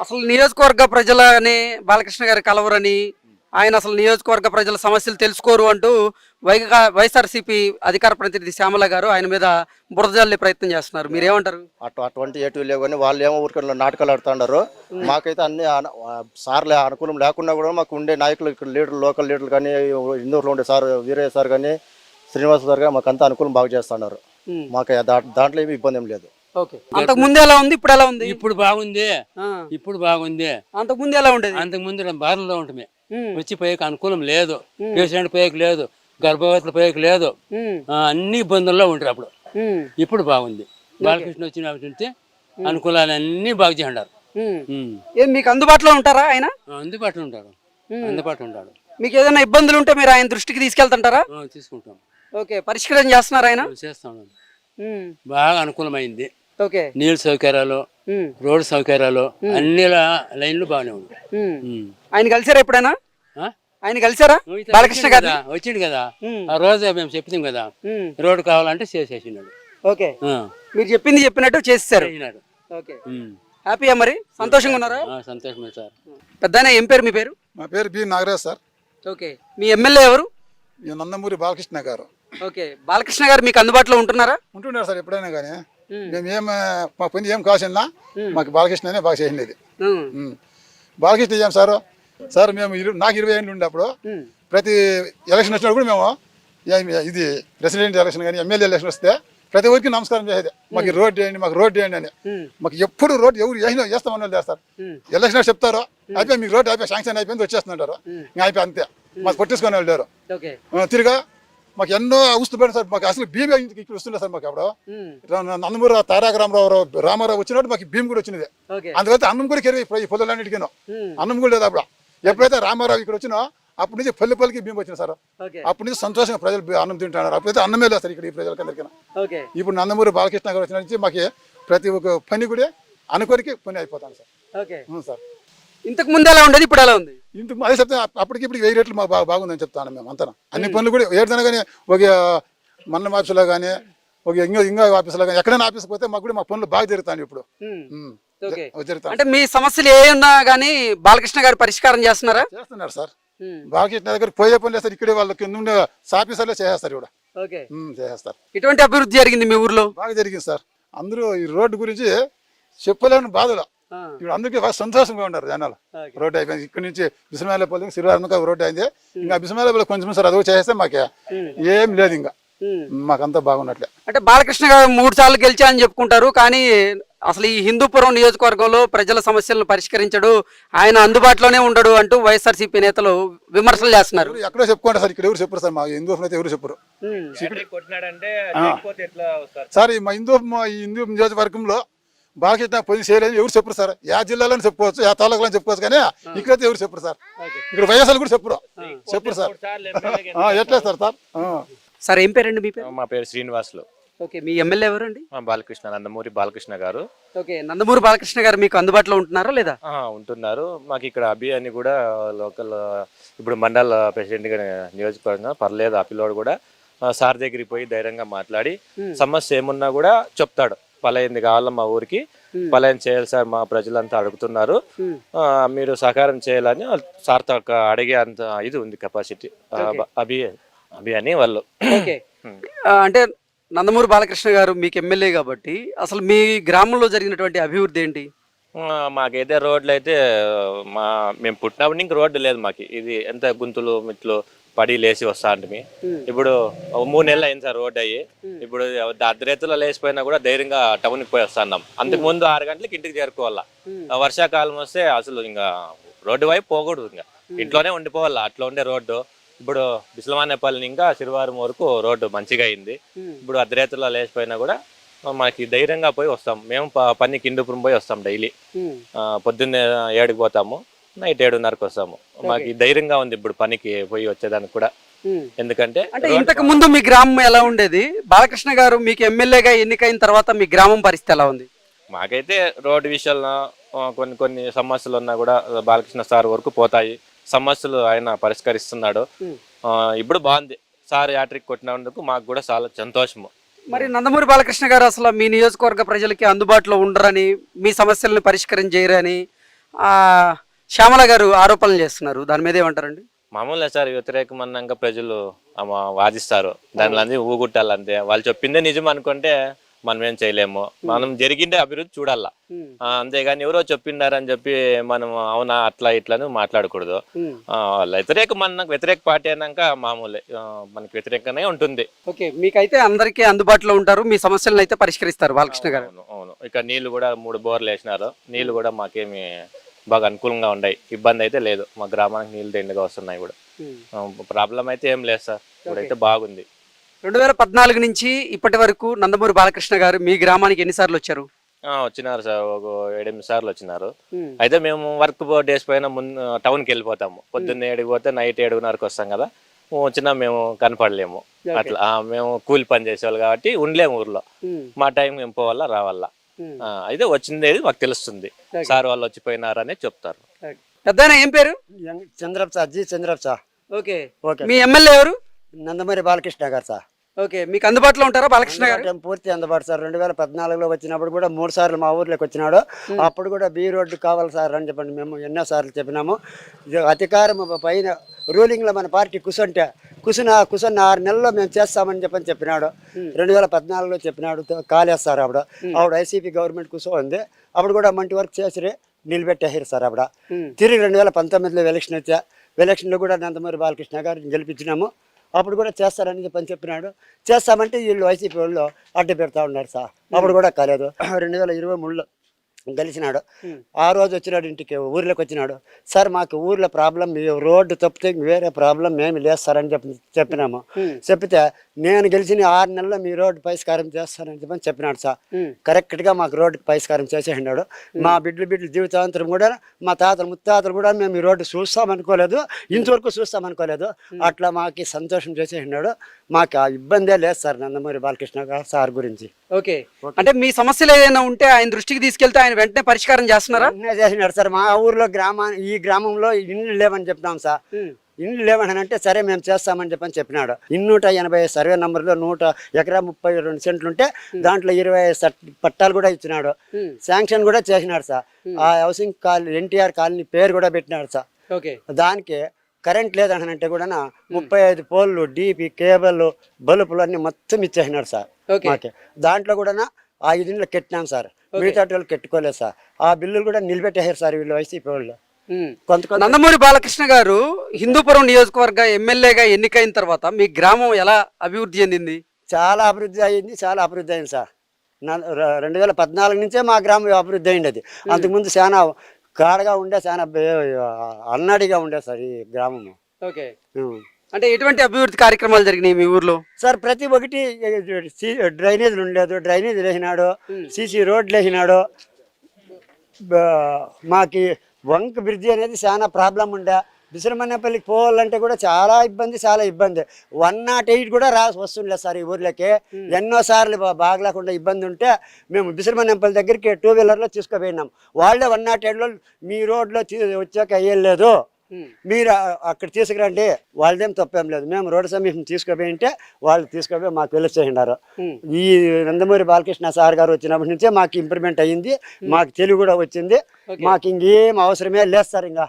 అసలు నియోజకవర్గ ప్రజలని బాలకృష్ణ గారు కలవరని, ఆయన అసలు నియోజకవర్గ ప్రజల సమస్యలు తెలుసుకోరు అంటూ వైఎస్ఆర్సీపీ అధికార ప్రతినిధి శ్యామల గారు ఆయన మీద బురద జల్లే ప్రయత్నం చేస్తున్నారు. మీరేమంటారు? అటువంటి ఏటివి లేవు కానీ వాళ్ళు ఏమో ఊరికే నాటకాలు ఆడుతున్నారు. మాకైతే అన్ని సార్లే అనుకూలం లేకుండా కూడా మాకు ఉండే నాయకులు ఇక్కడ లీడర్లు, లోకల్ లీడర్లు కానీ, ఇందూరులో ఉండే సార్ వీరయ్య సార్ కానీ, శ్రీనివాస సార్ కానీ మాకు అంతా అనుకూలం బాగా చేస్తున్నారు. మాకు దాంట్లో ఏమి ఇబ్బంది ఏం లేదు. అంతకు ముందు ఎలా ఉంది, ఇప్పుడు ఎలా ఉంది? ఇప్పుడు బాగుంది. ఇప్పుడు బాగుంది. అంతకు ముందు ఎలా ఉండేది? అంతకు ముందు బాధలో ఉంటుంది. వచ్చి పోయేకి అనుకూలం లేదు, పేషెంట్ పోయేకి లేదు, గర్భవతులు పోయేకి లేదు, అన్ని ఇబ్బందుల్లో ఉంటారు అప్పుడు. ఇప్పుడు బాగుంది. బాలకృష్ణ వచ్చిన అనుకూలాలన్నీ బాగు చేయండారు. ఏం మీకు అందుబాటులో ఉంటారా ఆయన? అందుబాటులో ఉంటారు. అందుబాటులో ఉంటాడు. మీకు ఏదైనా ఇబ్బందులు ఉంటే మీరు ఆయన దృష్టికి తీసుకెళ్తుంటారా? తీసుకుంటాం. ఓకే, పరిష్కారం చేస్తున్నారు ఆయన? చేస్తాం. బాగా అనుకూలమైంది. ఓకే, నీళ్ళ సౌకర్యాలు, రోడ్డు సౌకర్యాలు, అన్ని లైన్లు బాగానే ఉన్నాయి. ఆయన కలిసారా ఎప్పుడైనా? ఆయన కలిసారా బాలకృష్ణ గారు? వచ్చిండు కదా ఆ రోజు మేము చెప్తాం కదా, రోడ్డు కావాలంటే చేసేసినాడు. ఓకే, మీరు చెప్పింది చెప్పినట్టు చేసేసారు. ఓకే, హ్యాపీయా? మరి సంతోషంగా ఉన్నారా? సంతోషమే సార్. పెద్దనా ఏం పేరు మీ పేరు? మా పేరు బి నాగరాజ్ సార్. ఓకే, మీ ఎమ్మెల్యే ఎవరు? నందమూరి బాలకృష్ణ గారు. ఓకే, బాలకృష్ణ గారు మీకు అందుబాటులో ఉంటున్నారా? ఉంటున్నారు సార్ ఎప్పుడైనా కానీ. మేము మా పని ఏం కావాల్సిందా మాకు బాలకృష్ణనే బాగా చేసింది. బాలకృష్ణ ఏం సార్ సార్ మేము నాకు 20 ఏళ్ళు ఉండే అప్పుడు ప్రతి ఎలక్షన్ వచ్చినప్పుడు కూడా మేము ఇది ప్రెసిడెంట్ ఎలక్షన్ కానీ ఎమ్మెల్యే ఎలక్షన్ వస్తే ప్రతి ఒక్కరికి నమస్కారం చేసేది. మాకు రోడ్ చేయండి, మాకు రోడ్ చేయండి అని. మాకు ఎప్పుడు రోడ్ ఎవరు చేస్తామని వాళ్ళు చేస్తారు. ఎలక్షన్ చెప్తారు అయిపోయి మీకు రోడ్ అయిపోయి శాంక్షన్ అయిపోయింది వచ్చేస్తుంటారు, ఇంకా అయిపోయి అంతే. మాకు కొట్టేసుకొని వెళ్ళారు. తిరిగా మాకు ఎన్నో ఊస్తుపోయిన సార్. మాకు అసలు భీమ్ ఇక్కడ వస్తుండే సార్. మాకు అప్పుడు నందమూరి తారక రామారావు వచ్చినప్పుడు మాకు భీమ్ కూడా వచ్చినది. అందుకైతే అన్నం కూడా కెరిగి ఈ పొలాలన్నిటికీను అన్నం కూడా లేదు అప్పుడు. ఎప్పుడైతే రామారావు ఇక్కడ వచ్చినా అప్పటి నుంచి పల్లెకి భీమ్ వచ్చింది సార్. అప్పటి నుంచి సంతోషంగా ప్రజలు అన్నం తింటున్నారు. అప్పుడైతే అన్నమే లేదు సార్ ఇక్కడ ఈ ప్రజలకందరికీ. ఇప్పుడు నందమూరి బాలకృష్ణ గారు వచ్చిన నుంచి మాకు ప్రతి ఒక్క పని కూడా అనుకోరికి పని అయిపోతాను సార్. సార్ ఇంతకు ముందు ఎలా ఉండేది, ఇప్పుడు ఎలా ఉంది? ఇంతకు అదే చెప్తాను. అప్పటికి ఇప్పుడు 1000 రెట్లు మాకు బాగుందని చెప్తాను మేము అంతా. అన్ని పనులు కూడా ఏదైనా కానీ ఒక మండలం ఆఫీసులో కానీ ఒక ఇంకా ఆఫీసులో కానీ ఎక్కడైనా ఆఫీస్కి పోతే మాకు కూడా మా పనులు బాగా జరుగుతాయి ఇప్పుడు. అంటే మీ సమస్యలు ఏ ఉన్నా కానీ బాలకృష్ణ గారు పరిష్కారం చేస్తున్నారు సార్. బాలకృష్ణ దగ్గర పోయే పని లేదు సార్. ఇక్కడే వాళ్ళకి ఆఫీసర్లే చేస్తారు కూడా చేస్తారు. ఇటువంటి అభివృద్ధి జరిగింది మీ ఊర్లో? బాగా జరిగింది సార్. అందరూ ఈ రోడ్డు గురించి చెప్పలేని బాధలు. ఇప్పుడు అందరికీ బాగా సంతోషంగా ఉన్నారు జనాలు. రోడ్డు అయిపోయింది. ఇక్కడ నుంచి బిస్మాయిలపల్లి శ్రీరామక రోడ్డు అయింది. ఇంకా బిస్మాయిలపల్లి కొంచెం సార్ అది చేస్తే మాకే ఏం లేదు. ఇంకా మాకంతా బాగున్నట్లే. అంటే బాలకృష్ణ గారు 3 సార్లు గెలిచా అని చెప్పుకుంటారు, కానీ అసలు ఈ హిందూపురం నియోజకవర్గంలో ప్రజల సమస్యలను పరిష్కరించడు, ఆయన అందుబాటులోనే ఉండడు అంటూ వైఎస్ఆర్సీపీ నేతలు విమర్శలు చేస్తున్నారు. ఎక్కడో చెప్పుకుంటారు సార్. ఇక్కడ ఎవరు చెప్పరు సార్. మా హిందూ అయితే ఎవరు చెప్పరు సార్. మా హిందూ నియోజకవర్గంలో బాలకృష్ణ పని చేయలేదు ఎవరు చెప్పరు సార్. యా జిల్లాలో చెప్పుకోవచ్చు, యా తాలూకాలో చెప్పుకోవచ్చు, కానీ ఇక్కడైతే ఎవరు చెప్పరు సార్. ఇక్కడ వైఎస్ఆర్ కూడా చెప్పరు సార్. ఎట్లా సార్? సార్ ఏం పేరండి మీ పేరు? మా పేరు శ్రీనివాసులు. ఓకే, మీ ఎమ్మెల్యే ఎవరండి? బాలకృష్ణ, నందమూరి బాలకృష్ణ గారు. ఓకే, నందమూరి బాలకృష్ణ గారు మీకు అందుబాటులో ఉంటున్నారా లేదా? ఉంటున్నారు. మాకు ఇక్కడ అభి అని కూడా లోకల్ ఇప్పుడు మండల ప్రెసిడెంట్ గా నియోజకవర్గం పర్లేదు. ఆ పిల్లోడు కూడా సార్ దగ్గరికి పోయి ధైర్యంగా మాట్లాడి సమస్య ఏమున్నా కూడా చెప్తాడు. పలాయింది కావాలా మా ఊరికి, పలాయం చేయాలి సార్, మా ప్రజలంతా అడుగుతున్నారు, మీరు సహకారం చేయాలని సార్తో అడిగే అంత ఇది ఉంది కెపాసిటీ అభి అని వాళ్ళు. ఓకే, అంటే నందమూరి బాలకృష్ణ గారు మీకు ఎమ్మెల్యే కాబట్టి అసలు మీ గ్రామంలో జరిగినటువంటి అభివృద్ధి ఏంటి? మాకైతే రోడ్లు అయితే మేము పుట్టినప్పుడు ఇంక రోడ్డు లేదు మాకు. ఇది ఎంత గుంతులు మిట్లు పడి లేచి వస్తా అంటే ఇప్పుడు 3 నెలలు అయింది సార్ రోడ్డు అయ్యి. ఇప్పుడు అర్ధరేతుల్లో లేచిపోయినా కూడా ధైర్యంగా టౌన్కి పోయి వస్తున్నాం. అంతకు ముందు 6 గంటలకు ఇంటికి చేరుకోవాలా. వర్షాకాలం వస్తే అసలు ఇంకా రోడ్డు వైపు పోకూడదు, ఇంకా ఇంట్లోనే ఉండిపోవాలా. అట్లా ఉండే రోడ్డు. ఇప్పుడు బిస్లమానేపల్లి ఇంకా శిరువారం వరకు రోడ్డు మంచిగా అయింది. ఇప్పుడు అర్ధరేతుల్లో లేచిపోయినా కూడా మనకి ధైర్యంగా పోయి వస్తాం. మేము పనికి హిందూపురం పోయి వస్తాం డైలీ. పొద్దున్నే 7కి పోతాము, నైట్ 7:30కి వస్తాము. మాకు ధైర్యంగా ఉంది ఇప్పుడు పనికి పోయి వచ్చేదానికి కూడా. ఎందుకంటే ఇంతకు ముందు మీ గ్రామం ఎలా ఉండేది? బాలకృష్ణ గారు మీకు ఎమ్మెల్యేగా ఎన్నికైన తర్వాత మీ గ్రామం పరిస్థితి ఎలా ఉంది? మాకైతే రోడ్డు విషయాల్లో కొన్ని సమస్యలు ఉన్నా కూడా బాలకృష్ణ సార్ వరకు పోతాయి. సమస్యలు ఆయన పరిష్కరిస్తున్నాడు. ఇప్పుడు బాగుంది. సార్ యాట్రిక్ కొట్టినందుకు మాకు కూడా చాలా సంతోషము. మరి నందమూరి బాలకృష్ణ గారు అసలు మీ నియోజకవర్గ ప్రజలకి అందుబాటులో ఉండరని, మీ సమస్యలను పరిష్కరించేయరని ఆ, శ్యామల గారు ఆరోపణలు చేస్తున్నారు, దాని మీద ఏమంటారండి? మామూలుగా సార్ వ్యతిరేకం అన్నాక ప్రజలు వాదిస్తారు, దానిలో అన్ని ఊగుట్టాలంతే. వాళ్ళు చెప్పిందే నిజం అనుకుంటే మనం ఏం చేయలేము. మనం జరిగిండే అభివృద్ధి చూడాలా, అంతేగాని ఎవరో చెప్పిండారని చెప్పి మనం అవునా అట్లా ఇట్లా మాట్లాడకూడదు. వాళ్ళ వ్యతిరేక పార్టీ అన్నాక మామూలే, మనకి వ్యతిరేకంగానే ఉంటుంది. ఓకే, మీకైతే అందరికీ అందుబాటులో ఉంటారు, మీ సమస్యలను అయితే పరిష్కరిస్తారు బాలకృష్ణ గారు. అవును అవును. ఇక నీళ్లు కూడా 3 బోర్లు వేసినారు, నీళ్లు కూడా మాకేమి బాగా అనుకూలంగా ఉన్నాయి, ఇబ్బంది అయితే లేదు. మా గ్రామానికి నీళ్లు దండిగా వస్తున్నాయి కూడా, ప్రాబ్లం అయితే ఏం లేదు సార్, ఇప్పుడైతే బాగుంది. 2014 నుంచి ఇప్పటి వరకు నందమూరి బాలకృష్ణ గారు మీ గ్రామానికి ఎన్నిసార్లు వచ్చారు? వచ్చినారు సార్, ఒక 7-8 సార్లు వచ్చినారు. అయితే మేము వర్క్ డేస్ పైన ముందు టౌన్కి వెళ్ళిపోతాము, పొద్దున్న 7కి పోతే నైట్ 7:30కి వస్తాం కదా. వచ్చినా మేము కనపడలేము, అట్లా మేము కూలి పని చేసేవాళ్ళు కాబట్టి ఉండలేము ఊర్లో. మా టైం మేము పోవాలా రావాలా. అయితే వచ్చింది మాకు తెలుస్తుంది, సార్ వాళ్ళు వచ్చిపోయినారనే చెప్తారు. పెద్దయినా ఏం పేరు? Chandrap sir, G Chandrap sir. Okay, okay. మీ ఎమ్మెల్యే ఎవరు? నందమూరి బాలకృష్ణ గారు సార్. ఓకే, మీకు అందుబాటులో ఉంటారా బాలకృష్ణ గారు? పూర్తి అందుబాటు సార్. 2014లో వచ్చినప్పుడు కూడా 3 సార్లు మా ఊర్లోకి వచ్చినాడు. అప్పుడు కూడా బీ రోడ్డు కావాలి సార్ అని చెప్పండి మేము ఎన్నోసార్లు చెప్పినాము. ఇది అధికారం పైన రూలింగ్లో మన పార్టీ కూర్చుంటే కూర్చున్న 6 నెలల్లో మేము చేస్తామని చెప్పినాడు. 2014లో చెప్పినాడు, కాలేస్తారు. ఆవిడ ఐసీపీ గవర్నమెంట్ కూర్చోంది. అప్పుడు కూడా మంచి వర్క్ చేసి నిలబెట్టేసారు సార్. తిరిగి 2019లో ఎలక్షన్ వచ్చా. ఎలక్షన్లో కూడా నందమూరి బాలకృష్ణ గారు గెలిపించినాము. అప్పుడు కూడా చేస్తారని చెప్పినాడు. చేస్తామంటే వీళ్ళు వైసీపీ వాళ్ళు అడ్డు పెడతా ఉన్నారు సార్. అప్పుడు కూడా కాలేదు. 2023లో గెలిచినాడు. ఆ రోజు వచ్చినాడు, ఇంటికి ఊర్లోకి వచ్చినాడు. సార్ మాకు ఊర్లో ప్రాబ్లం, రోడ్డు తప్పితే వేరే ప్రాబ్లం ఏమి లేదు సార్ అని చెప్పినాము. చెప్పితే నేను గెలిచిన 6 నెలల్లో మీ రోడ్డు పరిష్కారం చేస్తానని చెప్పినాడు సార్. కరెక్ట్గా మాకు రోడ్డుకి పరిష్కారం చేసేసినాడు. మా బిడ్డలు జీవితాంతరం కూడా, మా తాతలు ముత్తాతలు కూడా మేము ఈ రోడ్డు చూస్తామనుకోలేదు, ఇంతవరకు చూస్తామనుకోలేదు. అట్లా మాకు సంతోషం చేసేసినాడు. మాకు ఆ ఇబ్బందే లేదు సార్ నందమూరి బాలకృష్ణ గారు సార్ గురించి. ఓకే, అంటే మీ సమస్యలు ఏదైనా ఉంటే ఆయన దృష్టికి తీసుకెళ్తే ఆయన వెంటనే పరిష్కారం చేస్తున్నారా? చేసినాడు సార్. మా ఊర్లో ఈ గ్రామంలో ఇండ్లు లేవని చెప్తాం సార్. ఇండ్లు లేవని అంటే సరే మేము చేస్తామని చెప్పినాడు. 280 సర్వే నంబర్లో 100 ఎకరా 32 సెంట్లు ఉంటే దాంట్లో 20 పట్టాలు కూడా ఇచ్చినాడు. శాంక్షన్ కూడా చేసినాడు సార్. ఆ హౌసింగ్ కాలనీ ఎన్టీఆర్ కాలనీ పేరు కూడా పెట్టినాడు సార్. ఓకే, దానికి కరెంట్ లేదనంటే కూడా 35 పోల్లు, డీపీ కేబుల్, బల్బులు అన్ని మొత్తం ఇచ్చేసినాడు సార్. మాకే దాంట్లో కూడా 5 ఇండ్లు కట్టినాం సార్. మిగతా వాళ్ళు కట్టుకోలేదు సార్. ఆ బిల్లులు కూడా నిలబెట్టేశారు సార్ వీళ్ళు వైసీపీ వాళ్ళు. నందమూరి బాలకృష్ణ గారు హిందూపురం నియోజకవర్గ ఎమ్మెల్యేగా ఎన్నికైన తర్వాత మీ గ్రామం ఎలా అభివృద్ధి చెందింది? చాలా అభివృద్ధి అయింది సార్. 2014 నుంచే మా గ్రామం అభివృద్ధి అయింది. అంతకుముందు చాలా కాడగా ఉండే, చాలా అన్నాడిగా ఉండే సార్ ఈ గ్రామము. ఓకే, అంటే ఎటువంటి అభివృద్ధి కార్యక్రమాలు జరిగినాయి మీ ఊర్లో? సార్ ప్రతి ఒక్కటి డ్రైనేజీలు ఉండలేదు, డ్రైనేజీలు వేసినాడు. సీసీ రోడ్లు వేసినాడు. మాకి వంక బ్రిడ్జి అనేది చాలా ప్రాబ్లం ఉండే. బిసరమనేపల్లికి పోవాలంటే కూడా చాలా ఇబ్బంది. 108 కూడా వస్తుండలేదు సార్ ఈ ఊర్లోకి. ఎన్నోసార్లు బాగలేకుండా ఇబ్బంది ఉంటే మేము బిసరమనేపల్లి దగ్గరికి 2 వీలర్లో తీసుకుపోయినాం. వాళ్ళే 108లో మీ రోడ్లో వచ్చాక అయ్యలేదు, మీరు అక్కడ తీసుకురండి, వాళ్ళదేం తప్పేం లేదు, మేము రోడ్డు సమీపం తీసుకుపోయి ఉంటే వాళ్ళు తీసుకుపోయి మాకు వెళ్ళిచేసినారు. ఈ నందమూరి బాలకృష్ణ సార్ గారు వచ్చినప్పటి నుంచే మాకు ఇంప్రూవ్మెంట్ అయ్యింది. మాకు తెలుగు కూడా వచ్చింది. మాకు ఇంకేం అవసరమే లేదు సార్. ఇంకా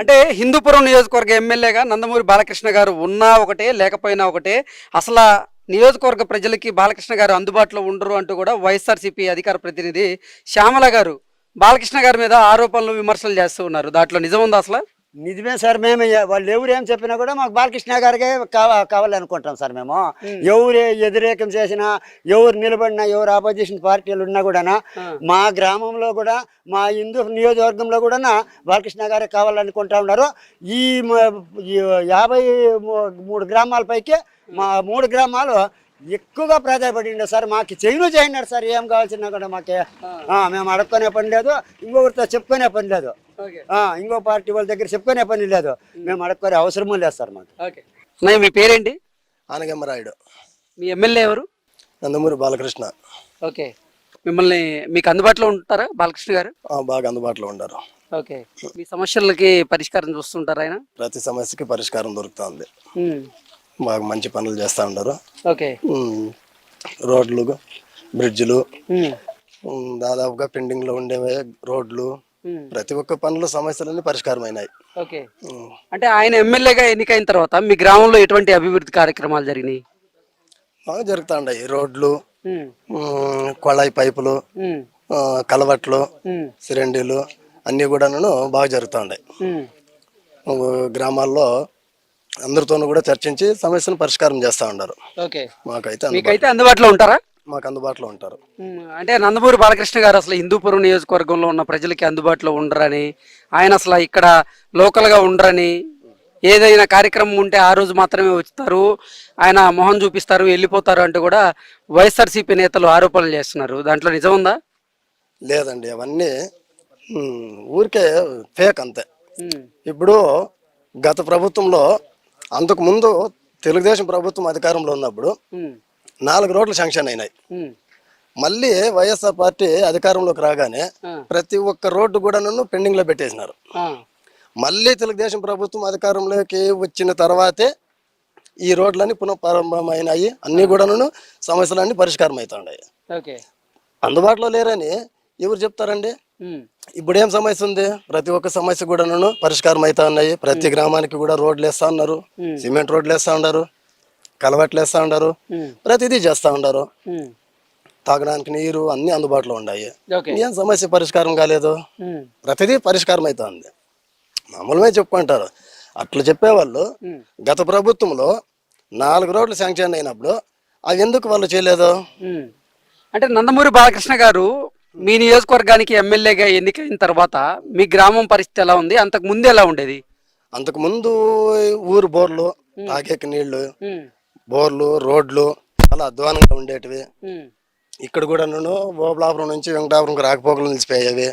అంటే హిందూపురం నియోజకవర్గ ఎమ్మెల్యేగా నందమూరి బాలకృష్ణ గారు ఉన్నా ఒకటే లేకపోయినా ఒకటే, అసలు నియోజకవర్గ ప్రజలకి బాలకృష్ణ గారు అందుబాటులో ఉండరు అంటూ కూడా వైఎస్ఆర్సీపీ అధికార ప్రతినిధి శ్యామల గారు బాలకృష్ణ గారి మీద ఆరోపణలు, విమర్శలు చేస్తూ ఉన్నారు. దాంట్లో నిజం ఉందా అసలు? నిజమే సార్. మేము వాళ్ళు ఎవరు ఏం చెప్పినా కూడా మాకు బాలకృష్ణ గారికే కావాలనుకుంటాం సార్. మేము ఎవరు వ్యతిరేకం చేసినా, ఎవరు నిలబడినా, ఎవరు ఆపోజిషన్ పార్టీలు ఉన్నా కూడా మా గ్రామంలో కూడా, మా హిందూ నియోజకవర్గంలో కూడా బాలకృష్ణ గారే కావాలనుకుంటా ఉన్నారు. ఈ 53 గ్రామాల పైకి మా 3 గ్రామాలు ఎక్కువగా ప్రాధాన్యపడి సార్. మాకు చేయనాడు సార్. ఏం కావాల్సిన కూడా మాకే మేము అడుక్కునే పని లేదు, ఇంకొకరితో చెప్పుకునే పని లేదు, ఇంకో పార్టీ వాళ్ళ దగ్గర చెప్పుకునే పని లేదు, మేము అడుక్కునే అవసరమూ లేదు సార్ మాకు. మీ పేరేంటి? ఆనగమ్మరాయుడు. మీ ఎమ్మెల్యే ఎవరు? నందమూరి బాలకృష్ణ. ఓకే, మీకు అందుబాటులో ఉంటారా బాలకృష్ణ గారు? బాగా అందుబాటులో ఉంటారు. ఓకే, మీ సమస్యలకి పరిష్కారం చూస్తుంటారా ఆయన? ప్రతి సమస్యకి పరిష్కారం దొరుకుతుంది. బాగా మంచి పనులు చేస్తూ ఉంటారు. ఓకే, రోడ్లు, బ్రిడ్జ్లు, దాదాపుగా పెండింగ్ లో ఉండే రోడ్లు, ప్రతి ఒక్క పనులు సమస్యలన్నీ పరిష్కారం అయినాయి. ఓకే. అంటే ఆయన ఎమ్మెల్యేగా ఎన్నికైన తర్వాత మీ గ్రామంలో ఎటువంటి అభివృద్ధి కార్యక్రమాలు జరిగినాయి? బాగా జరుగుతాయి. రోడ్లు, కొళాయి పైపులు, కలవట్లు, సిరండీలు అన్నీ కూడాను బాగా జరుగుతున్నాయి. గ్రామాల్లో అందరితోనూ కూడా చర్చించి సమస్యను పరిష్కారం చేస్తూ ఉన్నారు. ఓకే. మీకైతే మీకైతే అందుబాటులో ఉంటారా? మాకు అందుబాటులో ఉంటారు. అంటే నందమూరి బాలకృష్ణ గారు అసలు హిందూపురం నియోజకవర్గంలో ఉన్న ప్రజలకి అందుబాటులో ఉండరని, ఆయన అసలు ఇక్కడ లోకల్గా ఉండరని, ఏదైనా కార్యక్రమం ఉంటే ఆ రోజు మాత్రమే వచ్చుతారు, ఆయన మొహం చూపిస్తారు, వెళ్ళిపోతారు అంటూ కూడా వైఎస్ఆర్సీపీ నేతలు ఆరోపణలు చేస్తున్నారు. దాంట్లో నిజం ఉందా? లేదండి, అవన్నీ ఊరికే ఫేక్ అంతే. ఇప్పుడు గత ప్రభుత్వంలో అంతకు ముందు తెలుగుదేశం ప్రభుత్వం అధికారంలో ఉన్నప్పుడు 4 రోడ్లు శాంక్షన్ అయినాయి. మళ్ళీ వైఎస్ఆర్ పార్టీ అధికారంలోకి రాగానే ప్రతి ఒక్క రోడ్డు కూడా పెండింగ్ లో పెట్టేసినారు. మళ్ళీ తెలుగుదేశం ప్రభుత్వం అధికారంలోకి వచ్చిన తర్వాతే ఈ రోడ్లన్నీ పునఃప్రారంభమైనాయి. అన్ని కూడాను సమస్యలన్నీ పరిష్కారం అవుతున్నాయి. అందుబాటులో లేరని ఎవరు చెప్తారండి? ఇప్పుడు ఏం సమస్య ఉంది? ప్రతి ఒక్క సమస్య కూడాను పరిష్కారం అవుతా ఉన్నాయి. ప్రతి గ్రామానికి కూడా రోడ్లు వేస్తా ఉన్నారు, సిమెంట్ రోడ్లు వేస్తా ఉన్నారు, కలవట్లు వేస్తా ఉన్నారు, ప్రతిదీ చేస్తా ఉన్నారు. తాగడానికి నీరు అన్ని అందుబాటులో ఉన్నాయి. ఏం సమస్య పరిష్కారం కాలేదు? ప్రతిదీ పరిష్కారం అవుతుంది. మామూలుగా చెప్పుకుంటారు. అట్లా చెప్పేవాళ్ళు గత ప్రభుత్వంలో 4 రోడ్లు శాంక్షన్ అయినప్పుడు అవి ఎందుకు వాళ్ళు చేయలేదు? అంటే నందమూరి బాలకృష్ణ గారు మీ నియోజకవర్గానికి ఎమ్మెల్యేగా ఎన్నికైన తర్వాత మీ గ్రామం పరిస్థితి ఎలా ఉంది? అంతకు ముందు ఎలా ఉండేది? అంతకు ముందు ఊరు బోర్లు, తాగేకి నీళ్లు, బోర్లు, రోడ్లు చాలా అధ్వానంగా ఉండేటివి. ఇక్కడ కూడా ఓబలాపురం నుంచి వెంకటాపురంకి రాకపోకలు నిలిచిపోయేవి.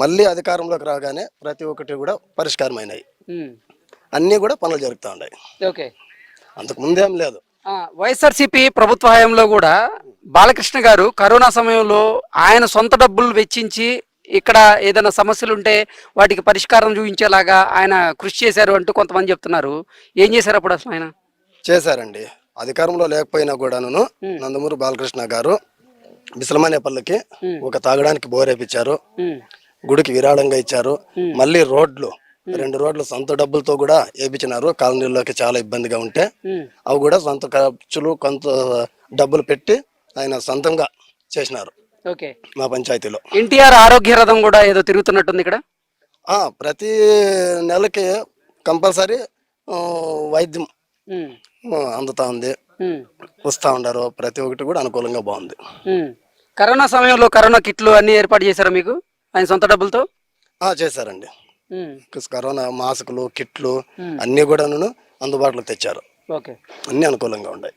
మళ్ళీ అధికారంలోకి రాగానే ప్రతి ఒక్కటి కూడా పరిష్కారం అయినాయి. అన్నీ కూడా పనులు జరుగుతూ ఉన్నాయి. అంతకు ముందేం లేదు. వైఎస్ఆర్సీపీ ప్రభుత్వ హయాంలో కూడా బాలకృష్ణ గారు కరోనా సమయంలో ఆయన సొంత డబ్బులు వెచ్చించి ఇక్కడ ఏదైనా సమస్యలు ఉంటే వాటికి పరిష్కారం చూపించేలాగా ఆయన కృషి చేశారు అంటూ కొంతమంది చెప్తున్నారు. ఏం చేశారు అప్పుడు అసలు ఆయన? చేశారండి. అధికారంలో లేకపోయినా కూడాను నందమూరి బాలకృష్ణ గారు బిసలమానేపల్లికి ఒక తాగడానికి బోరేపించారు, గుడికి విరాళంగా ఇచ్చారు. మళ్ళీ రోడ్లు 2 రోడ్లు సొంత డబ్బులతో కూడా వేయించినారు. కాలనీలోకి చాలా ఇబ్బందిగా ఉంటే అవి కూడా సొంత ఖర్చులు కొంత డబ్బులు పెట్టి ఆయన సొంతంగా చేసినారు. మా పంచాయతీలో ఎన్టీఆర్ ఆరోగ్య రథం కూడా ఏదో తిరుగుతున్నట్టుంది ఇక్కడ. ప్రతి నెలకి కంపల్సరీ వైద్యం అందుతా ఉంది, వస్తూ ఉండారు. ప్రతి ఒక్కటి కూడా అనుకూలంగా బాగుంది. కరోనా సమయంలో కరోనా కిట్లు అన్ని ఏర్పాటు చేశారా మీకు ఆయన సొంత డబ్బులతో? చేశారండి. కరోనా మాస్కులు, కిట్లు అన్ని కూడా అందుబాటులో తెచ్చారు. అన్ని అనుకూలంగా ఉన్నాయి.